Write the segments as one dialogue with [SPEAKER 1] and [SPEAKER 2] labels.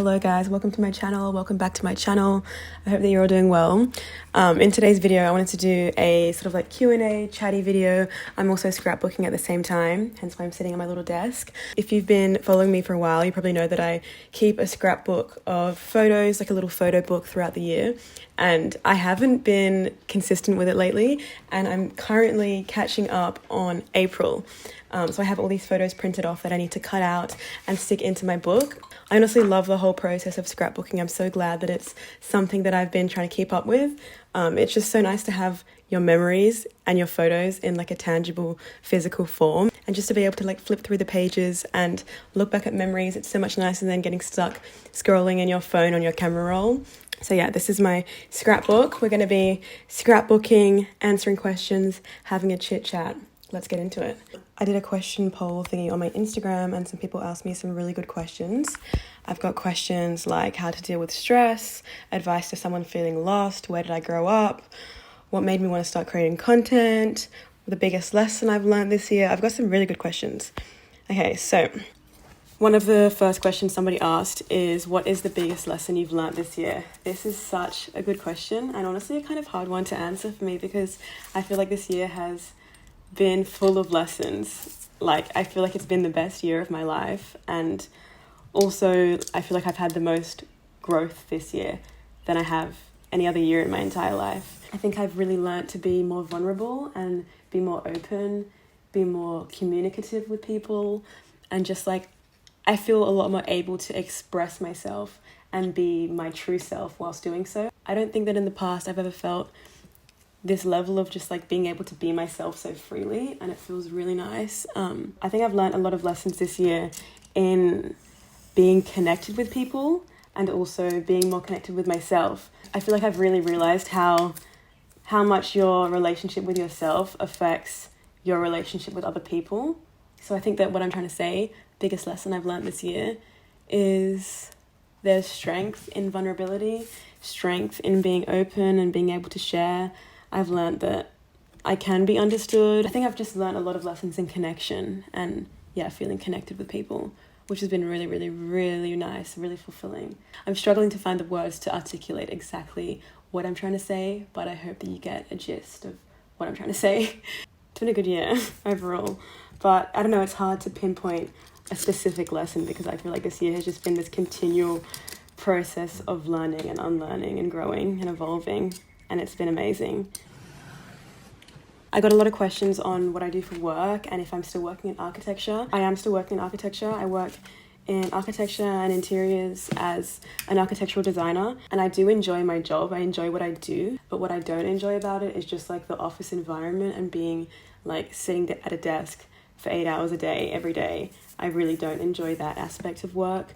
[SPEAKER 1] Hello guys, welcome to my channel, welcome back to my channel. I hope that you're all doing well. In today's video I wanted to do a sort of like Q&A chatty video. I'm also scrapbooking at the same time, hence why I'm sitting at my little desk. If you've been following me for a while, you probably know that I keep a scrapbook of photos, like a little photo book throughout the year, and I haven't been consistent with it lately, and I'm currently catching up on April. So I have all these photos printed off that I need to cut out and stick into my book. I honestly love the whole process of scrapbooking. I'm so glad that it's something that I've been trying to keep up with. It's just so nice to have your memories and your photos in like a tangible physical form, and just to be able to like flip through the pages and look back at memories. It's so much nicer than getting stuck scrolling in your phone on your camera roll. So yeah, this is my scrapbook. We're going to be scrapbooking, answering questions, having a chit chat. Let's get into it. I did a question poll thingy on my Instagram and some people asked me some really good questions. I've got questions like how to deal with stress, advice to someone feeling lost, where did I grow up, what made me want to start creating content, the biggest lesson I've learned this year. I've got some really good questions. Okay, so one of the first questions somebody asked is, what is the biggest lesson you've learned this year? This is such a good question, and honestly a kind of hard one to answer for me because I feel like this year has been full of lessons. Like, I feel like it's been the best year of my life, and also I feel like I've had the most growth this year than I have any other year in my entire life. I think I've really learnt to be more vulnerable and be more open, be more communicative with people, and just like I feel a lot more able to express myself and be my true self whilst doing so. I don't think that in the past I've ever felt this level of just like being able to be myself so freely, and it feels really nice. I think I've learned a lot of lessons this year in being connected with people and also being more connected with myself. I feel like I've really realized how much your relationship with yourself affects your relationship with other people. So I think that what I'm trying to say, biggest lesson I've learned this year, is there's strength in vulnerability, strength in being open and being able to share. I've learned that I can be understood. I think I've just learned a lot of lessons in connection and feeling connected with people, which has been really, really, really nice, really fulfilling. I'm struggling to find the words to articulate exactly what I'm trying to say, but I hope that you get a gist of what I'm trying to say. It's been a good year overall, but I don't know, it's hard to pinpoint a specific lesson because I feel like this year has just been this continual process of learning and unlearning and growing and evolving, and it's been amazing. I got a lot of questions on what I do for work and if I'm still working in architecture. I am still working in architecture. I work in architecture and interiors as an architectural designer, and I do enjoy my job. I enjoy what I do, but what I don't enjoy about it is just like the office environment and being like sitting at a desk for 8 hours a day every day. I really don't enjoy that aspect of work.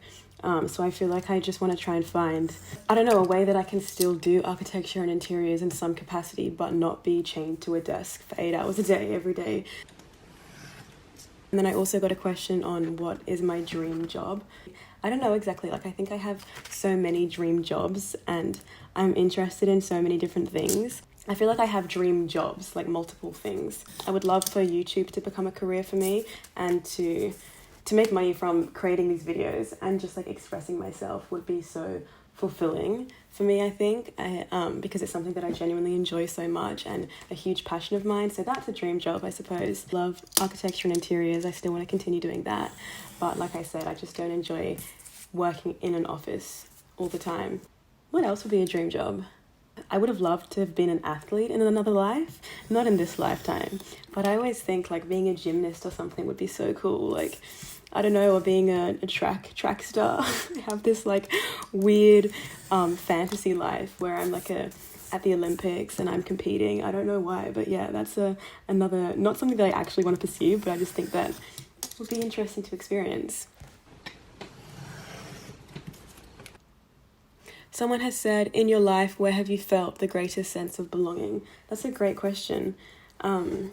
[SPEAKER 1] So I feel like I just want to try and find, I don't know, a way that I can still do architecture and interiors in some capacity, but not be chained to a desk for 8 hours a day every day. And then I also got a question on what is my dream job. I don't know exactly, like I think I have so many dream jobs and I'm interested in so many different things. I feel like I have dream jobs, like multiple things. I would love for YouTube to become a career for me and to make money from creating these videos, and just like expressing myself would be so fulfilling for me, I think, because it's something that I genuinely enjoy so much and a huge passion of mine. So that's a dream job, I suppose. Love architecture and interiors. I still want to continue doing that. But like I said, I just don't enjoy working in an office all the time. What else would be a dream job? I would have loved to have been an athlete in another life, not in this lifetime, but I always think like being a gymnast or something would be so cool. Like, I don't know, or being a track star. I have this like weird fantasy life where I'm like at the Olympics and I'm competing. I don't know why, but yeah, that's another, not something that I actually want to pursue, but I just think that would be interesting to experience. Someone has said, in your life, where have you felt the greatest sense of belonging? That's a great question. I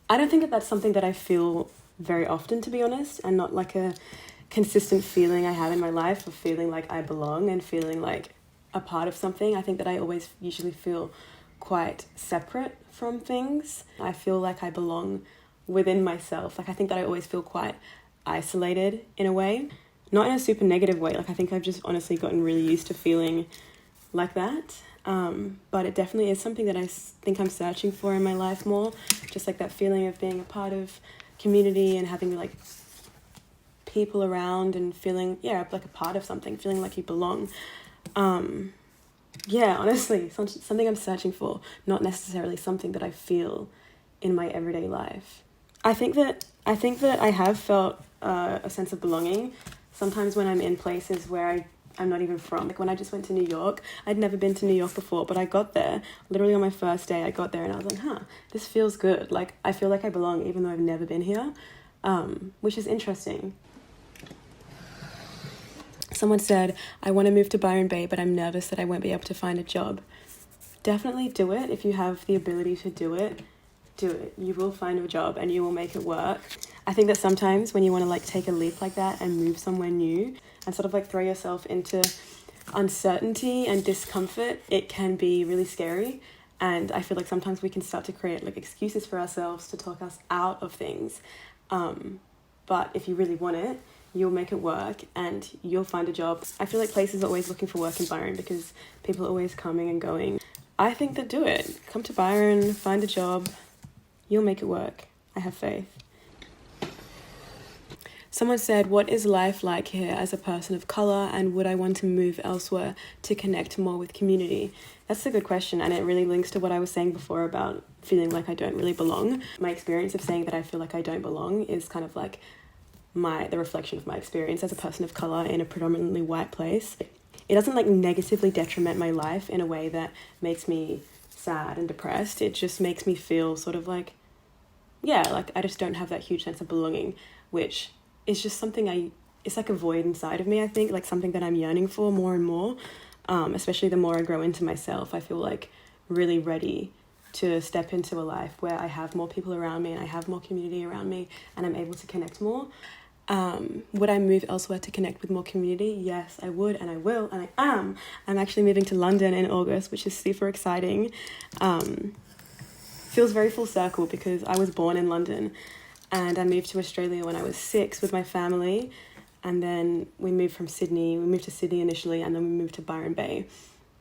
[SPEAKER 1] don't think that that's something that I feel very often, to be honest, and not like a consistent feeling I have in my life of feeling like I belong and feeling like a part of something. I think that I always usually feel quite separate from things. I feel like I belong within myself. Like I think that I always feel quite isolated in a way. not in a super negative way. Like, I think I've just honestly gotten really used to feeling like that. But it definitely is something that I think I'm searching for in my life more. Just like that feeling of being a part of community and having like people around and feeling, like a part of something, feeling like you belong. Honestly, something I'm searching for, not necessarily something that I feel in my everyday life. I think that I have felt a sense of belonging sometimes when I'm in places where I'm not even from. Like when I just went to New York, I'd never been to New York before, but I got there, literally on my first day, I got there and I was like, this feels good. Like, I feel like I belong even though I've never been here, which is interesting. Someone said, I want to move to Byron Bay, but I'm nervous that I won't be able to find a job. Definitely do it. If you have the ability to do it. You will find a job and you will make it work. I think that sometimes when you want to like take a leap like that and move somewhere new and sort of like throw yourself into uncertainty and discomfort, it can be really scary. And I feel like sometimes we can start to create like excuses for ourselves to talk us out of things. But if you really want it, you'll make it work and you'll find a job. I feel like places are always looking for work in Byron because people are always coming and going. I think that do it. Come to Byron, find a job. You'll make it work. I have faith. Someone said, what is life like here as a person of colour, and would I want to move elsewhere to connect more with community? That's a good question, and it really links to what I was saying before about feeling like I don't really belong. My experience of saying that I feel like I don't belong is kind of like the reflection of my experience as a person of colour in a predominantly white place. It doesn't like negatively detriment my life in a way that makes me sad and depressed. It just makes me feel sort of like, like I just don't have that huge sense of belonging, which is just something it's like a void inside of me, I think, like something that I'm yearning for more and more, especially the more I grow into myself. I feel like really ready to step into a life where I have more people around me and I have more community around me and I'm able to connect more. Would I move elsewhere to connect with more community? Yes, I would, and I will, and I am. I'm actually moving to London in August, which is super exciting. Feels very full circle because I was born in London and I moved to Australia when I was 6 with my family, and then we moved to Sydney initially, and then we moved to Byron Bay,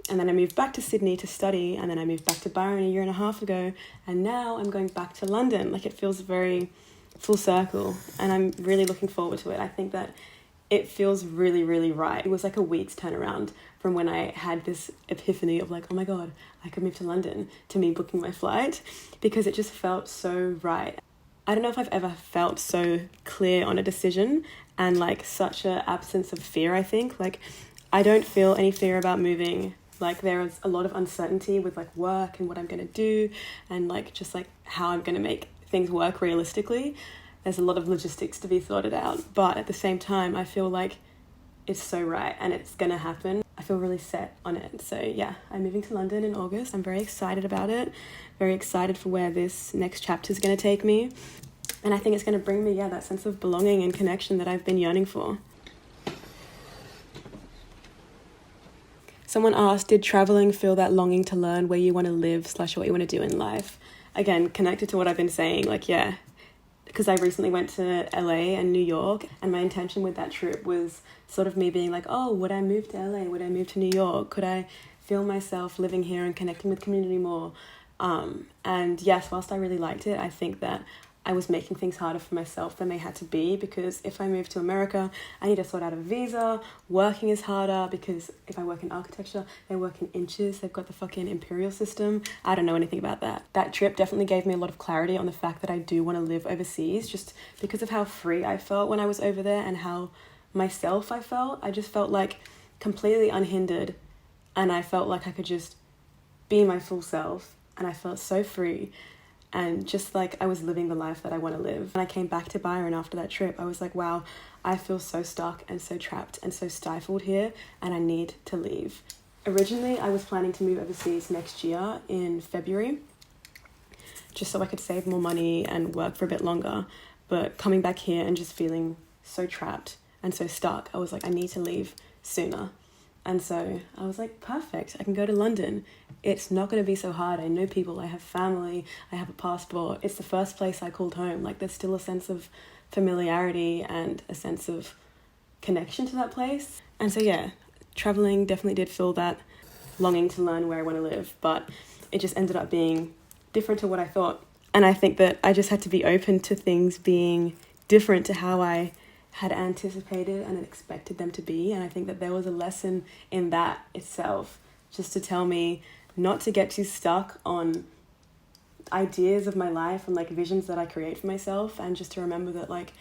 [SPEAKER 1] and then I moved back to Sydney to study, and then I moved back to Byron a year and a half ago, and now I'm going back to London. Like, it feels very full circle and I'm really looking forward to it. I think that it feels really, really right. It was like a week's turnaround from when I had this epiphany of like, oh my God, I could move to London, to me booking my flight, because it just felt so right. I don't know if I've ever felt so clear on a decision and like such an absence of fear, I think. Like, I don't feel any fear about moving. Like, there is a lot of uncertainty with like work and what I'm going to do and like just like how I'm going to make things work realistically. There's a lot of logistics to be sorted out, but at the same time I feel like it's so right and it's gonna happen. I feel really set on it. So yeah, I'm moving to London in August. I'm very excited about it, very excited for where this next chapter is going to take me, and I think it's going to bring me that sense of belonging and connection that I've been yearning for. Someone asked, did traveling feel that longing to learn where you want to live / what you want to do in life? Again, connected to what I've been saying, like, yeah, because I recently went to LA and New York, and my intention with that trip was sort of me being like, oh, would I move to LA? Would I move to New York? Could I feel myself living here and connecting with community more? And yes, whilst I really liked it, I think that I was making things harder for myself than they had to be, because if I move to America, I need to sort out a visa. Working is harder because if I work in architecture, they work in inches. They've got the fucking imperial system. I don't know anything about that. That trip definitely gave me a lot of clarity on the fact that I do want to live overseas, just because of how free I felt when I was over there and how myself I felt. I just felt like completely unhindered, and I felt like I could just be my full self, and I felt so free. And just like I was living the life that I want to live. When I came back to Byron after that trip, I was like, wow, I feel so stuck and so trapped and so stifled here, and I need to leave. Originally, I was planning to move overseas next year in February, just so I could save more money and work for a bit longer. But coming back here and just feeling so trapped and so stuck, I was like, I need to leave sooner. And so I was like, perfect, I can go to London. It's not going to be so hard. I know people, I have family, I have a passport. It's the first place I called home. Like, there's still a sense of familiarity and a sense of connection to that place. And so yeah, traveling definitely did fill that longing to learn where I want to live, but it just ended up being different to what I thought. And I think that I just had to be open to things being different to how I had anticipated and expected them to be. And I think that there was a lesson in that itself, just to tell me not to get too stuck on ideas of my life and like visions that I create for myself, and just to remember that like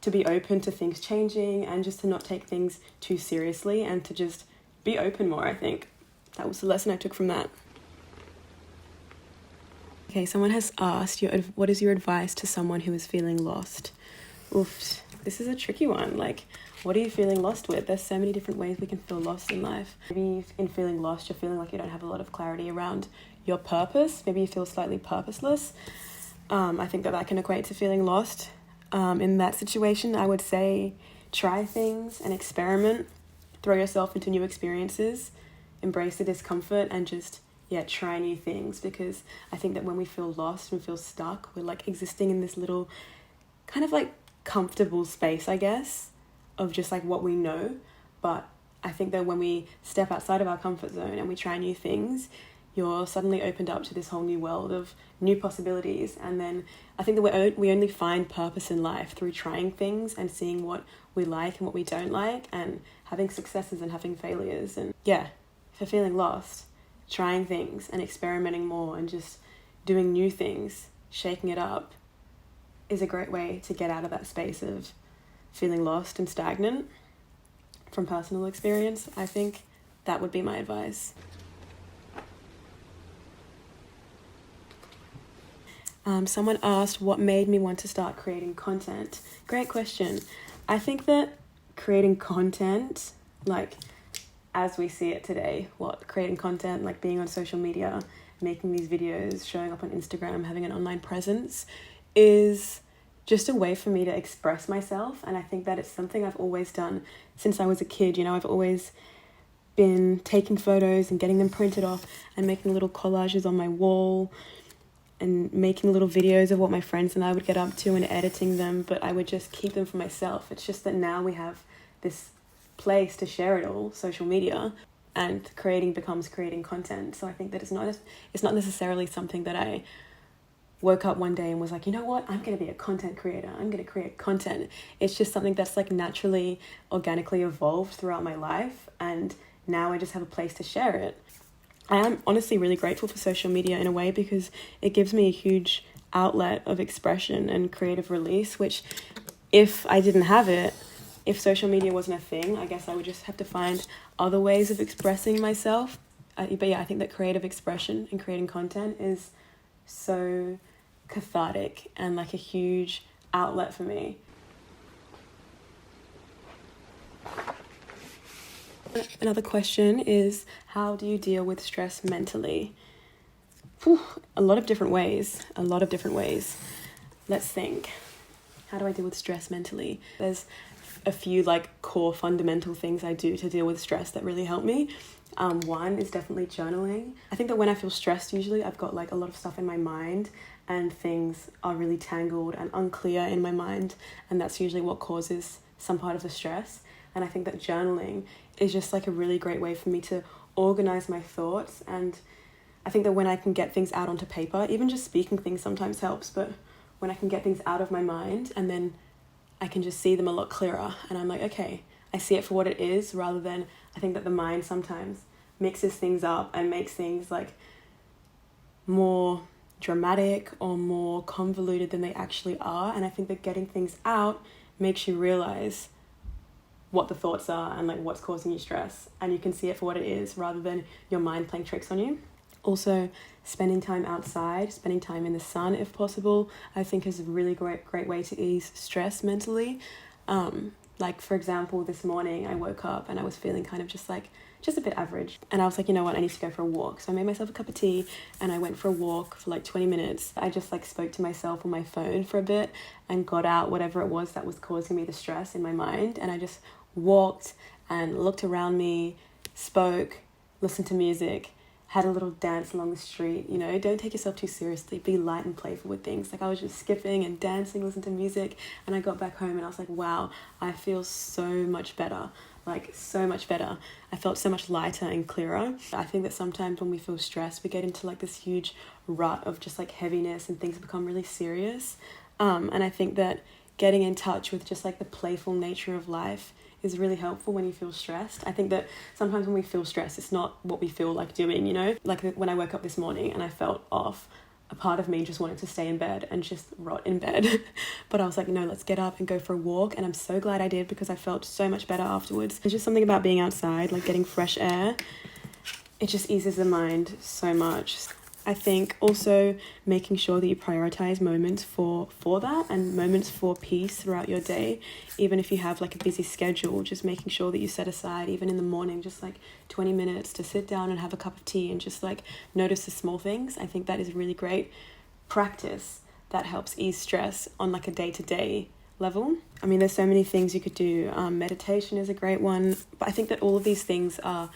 [SPEAKER 1] to be open to things changing and just to not take things too seriously and to just be open more. I think that was the lesson I took from that. Okay, someone has asked, what is your advice to someone who is feeling lost? Oof, this is a tricky one. Like, what are you feeling lost with? There's so many different ways we can feel lost in life. Maybe in feeling lost, you're feeling like you don't have a lot of clarity around your purpose. Maybe you feel slightly purposeless. I think that can equate to feeling lost. In that situation, I would say try things and experiment. Throw yourself into new experiences. Embrace the discomfort and just try new things, because I think that when we feel lost and feel stuck, we're like existing in this little kind of like comfortable space, I guess, of just like what we know. But I think that when we step outside of our comfort zone and we try new things, you're suddenly opened up to this whole new world of new possibilities. And then I think that we only find purpose in life through trying things and seeing what we like and what we don't like, and having successes and having failures. And yeah, if you're feeling lost, trying things and experimenting more and just doing new things, shaking it up, is a great way to get out of that space of feeling lost and stagnant. From personal experience, I think that would be my advice. Someone asked what made me want to start creating content. Great question. I think that creating content, like as we see it today, creating content, like being on social media, making these videos, showing up on Instagram, having an online presence, is just a way for me to express myself. And I think that it's something I've always done since I was a kid. You know, I've always been taking photos and getting them printed off and making little collages on my wall and making little videos of what my friends and I would get up to and editing them, but I would just keep them for myself. It's just that now we have this place to share it all, social media, and creating becomes creating content. So I think that it's not necessarily something that I woke up one day and was like, you know what, I'm going to be a content creator, I'm going to create content. It's just something that's like naturally, organically evolved throughout my life, and now I just have a place to share it. I am honestly really grateful for social media in a way, because it gives me a huge outlet of expression and creative release, which if I didn't have it, if social media wasn't a thing, I guess I would just have to find other ways of expressing myself. But yeah, I think that creative expression and creating content is so cathartic and like a huge outlet for me. Another question is, how do you deal with stress mentally? A lot of different ways. Let's think. How do I deal with stress mentally? There's a few like core fundamental things I do to deal with stress that really help me. One is definitely journaling. I think that when I feel stressed, usually I've got like a lot of stuff in my mind and things are really tangled and unclear in my mind, and that's usually what causes some part of the stress. And I think that journaling is just like a really great way for me to organize my thoughts. And I think that when I can get things out onto paper, even just speaking things sometimes helps, but when I can get things out of my mind and then I can just see them a lot clearer, and I'm like, okay, I see it for what it is, rather than, I think that the mind sometimes mixes things up and makes things like more dramatic or more convoluted than they actually are. And I think that getting things out makes you realize what the thoughts are and like what's causing you stress, and you can see it for what it is rather than your mind playing tricks on you. Also, spending time outside, spending time in the sun if possible, I think is a really great way to ease stress mentally. Like for example, this morning I woke up and I was feeling kind of just a bit average, and I was like, you know what, I need to go for a walk. So I made myself a cup of tea and I went for a walk for like 20 minutes. I just like spoke to myself on my phone for a bit and got out whatever it was that was causing me the stress in my mind, and I just walked and looked around me, spoke, listened to music, had a little dance along the street. You know, don't take yourself too seriously. Be light and playful with things. Like I was just skipping and dancing, listening to music, and I got back home and I was like, wow, I feel so much better. Like so much better. I felt so much lighter and clearer. I think that sometimes when we feel stressed, we get into like this huge rut of just like heaviness and things become really serious. And I think that getting in touch with just like the playful nature of life is really helpful when you feel stressed. I think that sometimes when we feel stressed, it's not what we feel like doing, you know? Like when I woke up this morning and I felt off, a part of me just wanted to stay in bed and just rot in bed. But I was like, no, let's get up and go for a walk. And I'm so glad I did because I felt so much better afterwards. There's just something about being outside, like getting fresh air. It just eases the mind so much. I think also making sure that you prioritize moments for that and moments for peace throughout your day. Even if you have like a busy schedule, just making sure that you set aside, even in the morning, just like 20 minutes to sit down and have a cup of tea and just like notice the small things. I think that is really great practice that helps ease stress on like a day-to-day level. I mean, there's so many things you could do. Meditation is a great one, but I think that all of these things are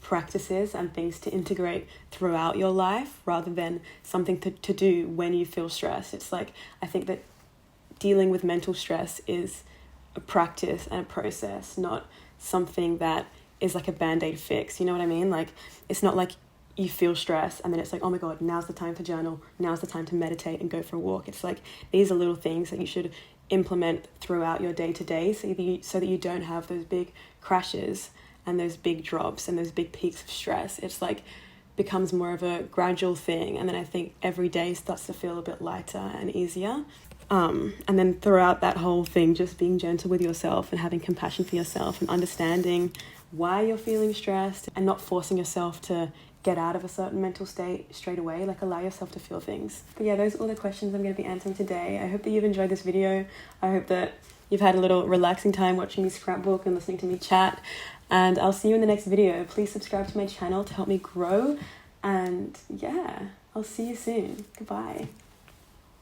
[SPEAKER 1] practices and things to integrate throughout your life rather than something to do when you feel stressed. It's like, I think that dealing with mental stress is a practice and a process, not something that is like a band-aid fix. You know what I mean? Like, it's not like you feel stress and then it's like, oh my God, now's the time to journal. Now's the time to meditate and go for a walk. It's like, these are little things that you should implement throughout your day-to-day so that you don't have those big crashes and those big drops and those big peaks of stress. It's like becomes more of a gradual thing, and then I think every day starts to feel a bit lighter and easier. And then throughout that whole thing, just being gentle with yourself and having compassion for yourself and understanding why you're feeling stressed and not forcing yourself to get out of a certain mental state straight away. Like, allow yourself to feel things. But yeah, those are all the questions I'm going to be answering today. I hope that you've enjoyed this video. I hope that you've had a little relaxing time watching me scrapbook and listening to me chat. And I'll see you in the next video. Please subscribe to my channel to help me grow. And yeah, I'll see you soon. Goodbye.